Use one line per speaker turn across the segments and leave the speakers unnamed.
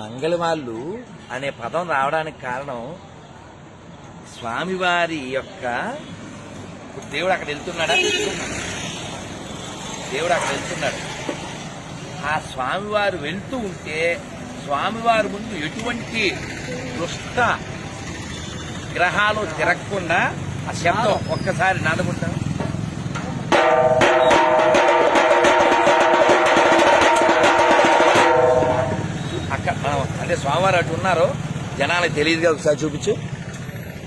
మంగళవాళ్ళు అనే పదం రావడానికి కారణం స్వామివారి యొక్క దేవుడు అక్కడ వెళ్తున్నాడా, దేవుడు అక్కడ వెళ్తున్నాడు. ఆ స్వామివారు వెళ్తూ ఉంటే స్వామివారి ముందు ఎటువంటి దుష్ట గ్రహాలు తిరగకుండా ఆ శబ్దం ఒక్కసారి నాదకుంటాం. అక్కడ అంటే స్వామివారు అటు ఉన్నారు, జనాలకు తెలియదుగా. ఒకసారి చూపించు.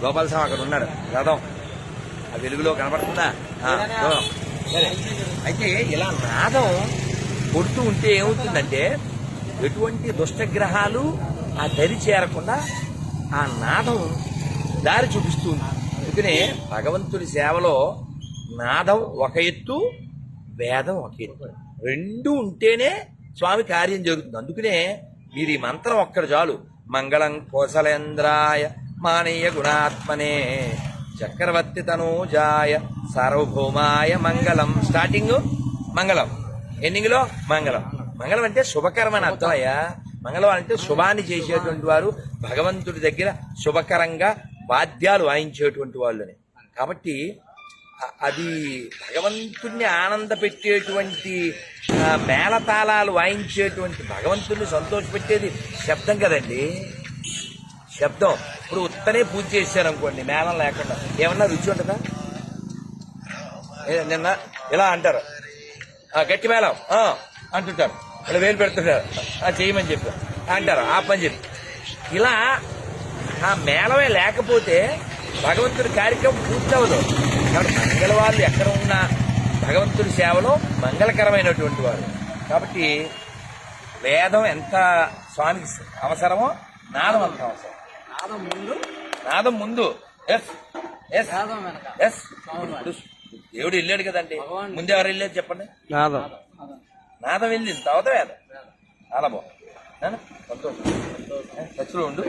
గోపాల స్వామి అక్కడ ఉన్నాడు, రథం ఆ వెలుగులో కనబడుతుందా? సరే, అయితే ఇలా నాదం కొడుతూ ఉంటే ఏమవుతుందంటే ఎటువంటి దుష్టగ్రహాలు ఆ దరి చేరకుండా ఆ నాదం దారి చూపిస్తుంది. అందుకనే భగవంతుడి సేవలో నాదం ఒక ఎత్తు, వేదం ఒక ఎత్తు, రెండు ఉంటేనే స్వామి కార్యం జరుగుతుంది. అందుకనే మీరు ఈ మంత్రం ఒక్కడు చాలు. మంగళం కోసలేంద్రాయ మానీయ గుణాత్మనే చక్రవర్తి తనూజాయ సార్వభౌమాయ మంగళం. స్టార్టింగ్ మంగళం, ఎండింగ్ లో మంగళం. మంగళం అంటే శుభకరం అని అర్థం అయ్యా. మంగళం అంటే శుభాన్ని చేసేటువంటి వారు, భగవంతుడి దగ్గర శుభకరంగా వాద్యాలు వాయించేటువంటి వాళ్ళని. కాబట్టి అది భగవంతుడిని ఆనంద పెట్టేటువంటి మేళతాళాలు వాయించేటువంటి, భగవంతుడిని సంతోషపెట్టేది శబ్దం కదండి. శబ్దం. ఇప్పుడు ఉత్తనే పూజ చేశారనుకోండి మేళం లేకుండా, ఏమన్నా రుచి ఉంటుందా? నిన్న ఇలా అంటారు, గట్టి మేళం అంటుంటారు, ఇలా వేలు పెడుతుంటారు, చేయమని చెప్పి అంటారు, ఆ పని చెప్పి. ఇలా ఆ మేళమే లేకపోతే భగవంతుడి కార్యక్రమం పూర్తవదు. కాబట్టి మంగళవాళ్ళు ఎక్కడ ఉన్నా భగవంతుడి సేవలో మంగళకరమైనటువంటి వారు. కాబట్టి వేదం ఎంత స్వామికి అవసరమో నాదం అంత అవసరం. నాదం ముందు ఎస్ ఎస్ ఎస్. దేవుడు వెళ్ళాడు కదండి, ముందు ఎవరు వెళ్ళారు చెప్పండి? నాదం వెళ్ళింది, తర్వాత వేదం. చాలా బాగుంది, సంతోషం. ఖర్చులో ఉండు.